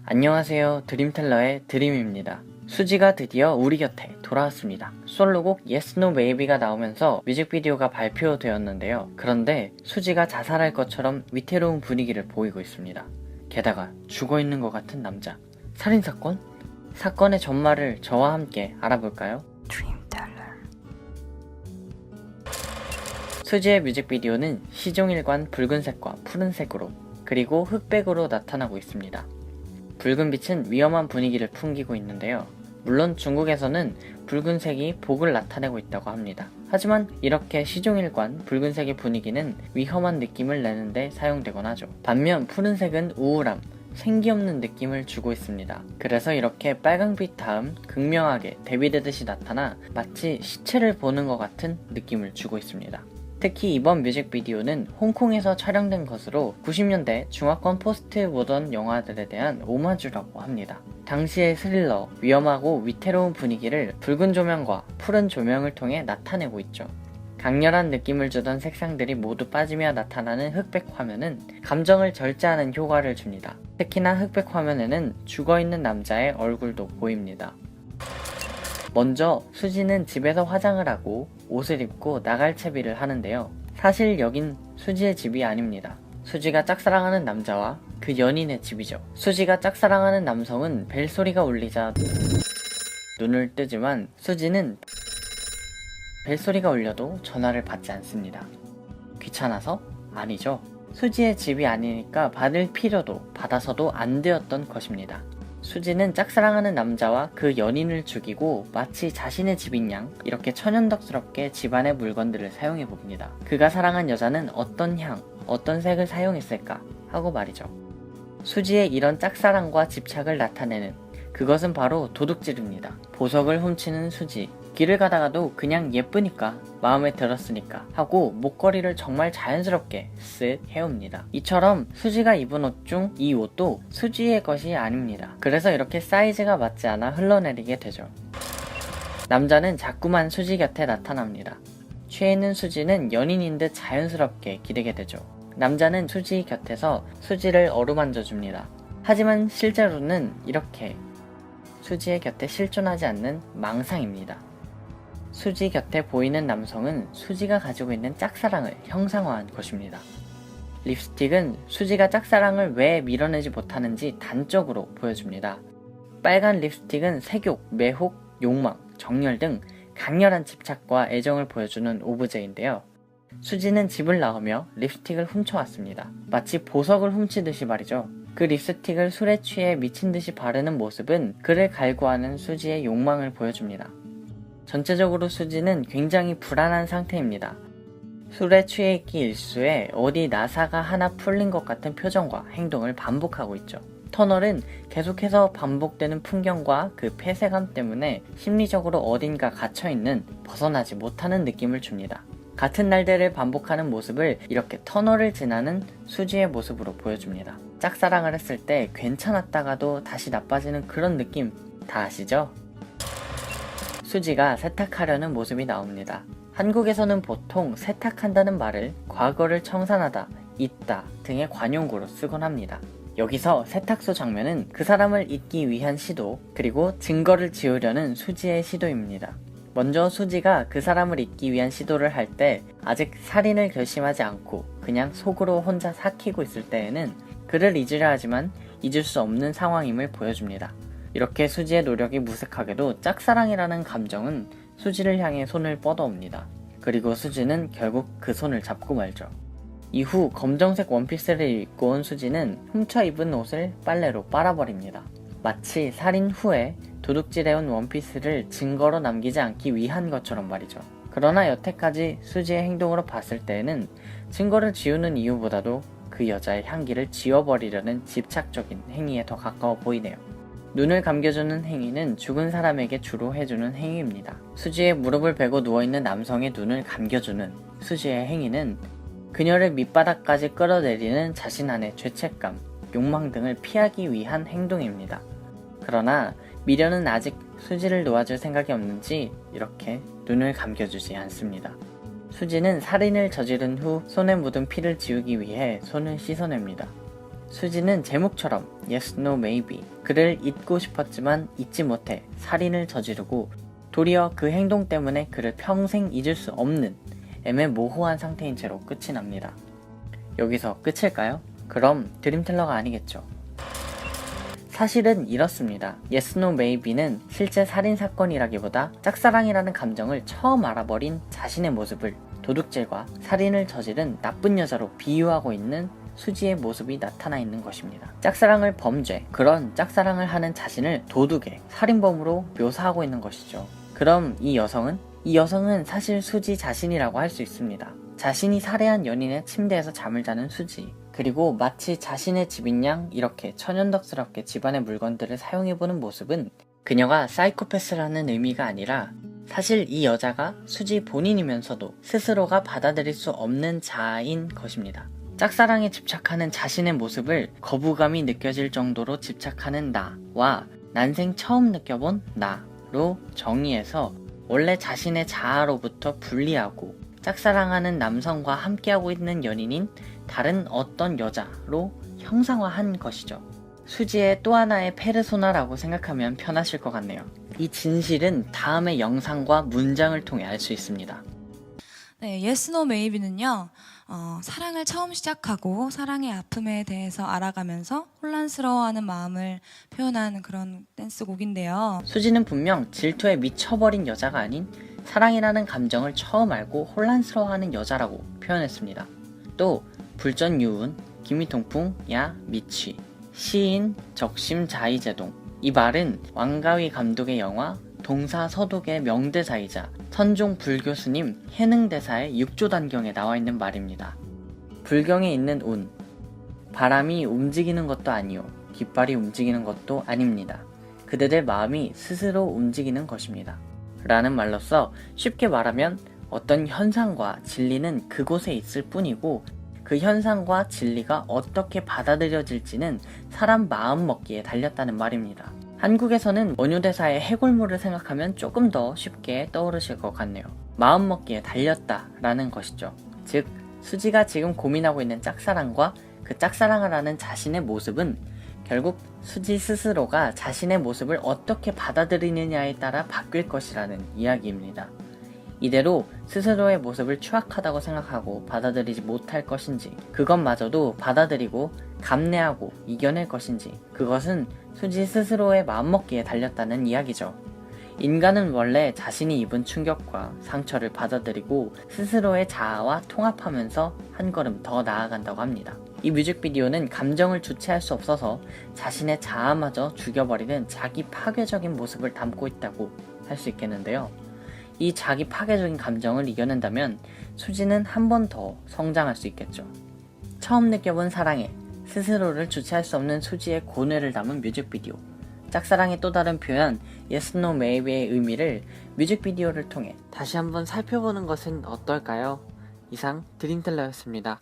안녕하세요. 드림텔러의 드림입니다. 수지가 드디어 우리 곁에 돌아왔습니다. 솔로곡 Yes No Maybe가 나오면서 뮤직비디오가 발표되었는데요. 그런데 수지가 자살할 것처럼 위태로운 분위기를 보이고 있습니다. 게다가 죽어있는 것 같은 남자. 살인사건? 사건의 전말을 저와 함께 알아볼까요? 수지의 뮤직비디오는 시종일관 붉은색과 푸른색으로 그리고 흑백으로 나타나고 있습니다. 붉은 빛은 위험한 분위기를 풍기고 있는데요. 물론 중국에서는 붉은색이 복을 나타내고 있다고 합니다. 하지만 이렇게 시종일관 붉은색의 분위기는 위험한 느낌을 내는데 사용되곤 하죠. 반면 푸른색은 우울함, 생기 없는 느낌을 주고 있습니다. 그래서 이렇게 빨강빛 다음 극명하게 대비되듯이 나타나 마치 시체를 보는 것 같은 느낌을 주고 있습니다. 특히 이번 뮤직비디오는 홍콩에서 촬영된 것으로 90년대 중화권 포스트 모던 영화들에 대한 오마주라고 합니다. 당시의 스릴러, 위험하고 위태로운 분위기를 붉은 조명과 푸른 조명을 통해 나타내고 있죠. 강렬한 느낌을 주던 색상들이 모두 빠지며 나타나는 흑백 화면은 감정을 절제하는 효과를 줍니다. 특히나 흑백 화면에는 죽어있는 남자의 얼굴도 보입니다. 먼저 수지는 집에서 화장을 하고 옷을 입고 나갈 채비를 하는데요. 사실 여긴 수지의 집이 아닙니다. 수지가 짝사랑하는 남자와 그 연인의 집이죠. 수지가 짝사랑하는 남성은 벨소리가 울리자 눈을 뜨지만 수지는 벨소리가 울려도 전화를 받지 않습니다. 귀찮아서? 아니죠. 수지의 집이 아니니까 받을 필요도 받아서도 안 되었던 것입니다. 수지는 짝사랑하는 남자와 그 연인을 죽이고 마치 자신의 집인 양 이렇게 천연덕스럽게 집안의 물건들을 사용해봅니다. 그가 사랑한 여자는 어떤 향, 어떤 색을 사용했을까 하고 말이죠. 수지의 이런 짝사랑과 집착을 나타내는 그것은 바로 도둑질입니다. 보석을 훔치는 수지. 길을 가다가도 그냥 예쁘니까 마음에 들었으니까 하고 목걸이를 정말 자연스럽게 쓱 해옵니다. 이처럼 수지가 입은 옷 중 이 옷도 수지의 것이 아닙니다. 그래서 이렇게 사이즈가 맞지 않아 흘러내리게 되죠. 남자는 자꾸만 수지 곁에 나타납니다. 취해 있는 수지는 연인인 듯 자연스럽게 기대게 되죠. 남자는 수지 곁에서 수지를 어루만져 줍니다. 하지만 실제로는 이렇게 수지의 곁에 실존하지 않는 망상입니다. 수지 곁에 보이는 남성은 수지가 가지고 있는 짝사랑을 형상화한 것입니다. 립스틱은 수지가 짝사랑을 왜 밀어내지 못하는지 단적으로 보여줍니다. 빨간 립스틱은 색욕, 매혹, 욕망, 정열 등 강렬한 집착과 애정을 보여주는 오브제인데요. 수지는 집을 나오며 립스틱을 훔쳐왔습니다. 마치 보석을 훔치듯이 말이죠. 그 립스틱을 술에 취해 미친듯이 바르는 모습은 그를 갈구하는 수지의 욕망을 보여줍니다. 전체적으로 수지는 굉장히 불안한 상태입니다. 술에 취해 있기 일수에 어디 나사가 하나 풀린 것 같은 표정과 행동을 반복하고 있죠. 터널은 계속해서 반복되는 풍경과 그 폐쇄감 때문에 심리적으로 어딘가 갇혀있는 벗어나지 못하는 느낌을 줍니다. 같은 날들을 반복하는 모습을 이렇게 터널을 지나는 수지의 모습으로 보여줍니다. 짝사랑을 했을 때 괜찮았다가도 다시 나빠지는 그런 느낌 다 아시죠? 수지가 세탁하려는 모습이 나옵니다. 한국에서는 보통 세탁한다는 말을 과거를 청산하다, 잊다 등의 관용구로 쓰곤 합니다. 여기서 세탁소 장면은 그 사람을 잊기 위한 시도, 그리고 증거를 지우려는 수지의 시도입니다. 먼저 수지가 그 사람을 잊기 위한 시도를 할 때 아직 살인을 결심하지 않고 그냥 속으로 혼자 삭히고 있을 때에는 그를 잊으려 하지만 잊을 수 없는 상황임을 보여줍니다. 이렇게 수지의 노력이 무색하게도 짝사랑이라는 감정은 수지를 향해 손을 뻗어옵니다. 그리고 수지는 결국 그 손을 잡고 말죠. 이후 검정색 원피스를 입고 온 수지는 훔쳐 입은 옷을 빨래로 빨아버립니다. 마치 살인 후에 도둑질해온 원피스를 증거로 남기지 않기 위한 것처럼 말이죠. 그러나 여태까지 수지의 행동으로 봤을 때에는 증거를 지우는 이유보다도 그 여자의 향기를 지워버리려는 집착적인 행위에 더 가까워 보이네요. 눈을 감겨주는 행위는 죽은 사람에게 주로 해주는 행위입니다. 수지의 무릎을 베고 누워있는 남성의 눈을 감겨주는 수지의 행위는 그녀를 밑바닥까지 끌어내리는 자신 안의 죄책감, 욕망 등을 피하기 위한 행동입니다. 그러나 미련은 아직 수지를 놓아줄 생각이 없는지 이렇게 눈을 감겨주지 않습니다. 수지는 살인을 저지른 후 손에 묻은 피를 지우기 위해 손을 씻어냅니다. 수지는 제목처럼 Yes, No, Maybe 그를 잊고 싶었지만 잊지 못해 살인을 저지르고 도리어 그 행동 때문에 그를 평생 잊을 수 없는 애매모호한 상태인 채로 끝이 납니다. 여기서 끝일까요? 그럼 드림텔러가 아니겠죠. 사실은 이렇습니다. Yes, No, Maybe는 실제 살인사건이라기보다 짝사랑이라는 감정을 처음 알아버린 자신의 모습을 도둑질과 살인을 저지른 나쁜 여자로 비유하고 있는 수지의 모습이 나타나 있는 것입니다. 짝사랑을 범죄, 그런 짝사랑을 하는 자신을 도둑의 살인범으로 묘사하고 있는 것이죠. 그럼 이 여성은 사실 수지 자신이라고 할 수 있습니다. 자신이 살해한 연인의 침대에서 잠을 자는 수지, 그리고 마치 자신의 집인 양 이렇게 천연덕스럽게 집안의 물건들을 사용해보는 모습은 그녀가 사이코패스라는 의미가 아니라 사실 이 여자가 수지 본인이면서도 스스로가 받아들일 수 없는 자아인 것입니다. 짝사랑에 집착하는 자신의 모습을 거부감이 느껴질 정도로 집착하는 나와 난생 처음 느껴본 나로 정의해서 원래 자신의 자아로부터 분리하고 짝사랑하는 남성과 함께하고 있는 연인인 다른 어떤 여자로 형상화한 것이죠. 수지의 또 하나의 페르소나라고 생각하면 편하실 것 같네요. 이 진실은 다음의 영상과 문장을 통해 알 수 있습니다. 네, Yes, No, Maybe는요, 사랑을 처음 시작하고 사랑의 아픔에 대해서 알아가면서 혼란스러워하는 마음을 표현하는 그런 댄스곡인데요. 수지는 분명 질투에 미쳐버린 여자가 아닌 사랑이라는 감정을 처음 알고 혼란스러워하는 여자라고 표현했습니다. 또 불전유운, 기미통풍, 야, 미취, 시인, 적심자의제동, 이 말은 왕가위 감독의 영화 동사서독의 명대사이자 선종 불교스님 해능대사의 6조 단경에 나와 있는 말입니다. 불경에 있는 운, 바람이 움직이는 것도 아니요, 깃발이 움직이는 것도 아닙니다. 그대들 마음이 스스로 움직이는 것입니다. 라는 말로써 쉽게 말하면 어떤 현상과 진리는 그곳에 있을 뿐이고 그 현상과 진리가 어떻게 받아들여질지는 사람 마음먹기에 달렸다는 말입니다. 한국에서는 원효대사의 해골물을 생각하면 조금 더 쉽게 떠오르실 것 같네요. 마음먹기에 달렸다 라는 것이죠. 즉 수지가 지금 고민하고 있는 짝사랑과 그 짝사랑을 하는 자신의 모습은 결국 수지 스스로가 자신의 모습을 어떻게 받아들이느냐에 따라 바뀔 것이라는 이야기입니다. 이대로 스스로의 모습을 추악하다고 생각하고 받아들이지 못할 것인지, 그것마저도 받아들이고 감내하고 이겨낼 것인지, 그것은 수지 스스로의 마음먹기에 달렸다는 이야기죠. 인간은 원래 자신이 입은 충격과 상처를 받아들이고 스스로의 자아와 통합하면서 한 걸음 더 나아간다고 합니다. 이 뮤직비디오는 감정을 주체할 수 없어서 자신의 자아마저 죽여버리는 자기 파괴적인 모습을 담고 있다고 할 수 있겠는데요. 이 자기 파괴적인 감정을 이겨낸다면 수지는 한 번 더 성장할 수 있겠죠. 처음 느껴본 사랑에 스스로를 주체할 수 없는 수지의 고뇌를 담은 뮤직비디오, 짝사랑의 또 다른 표현 Yes, No, Maybe의 의미를 뮤직비디오를 통해 다시 한번 살펴보는 것은 어떨까요? 이상 드림텔러였습니다.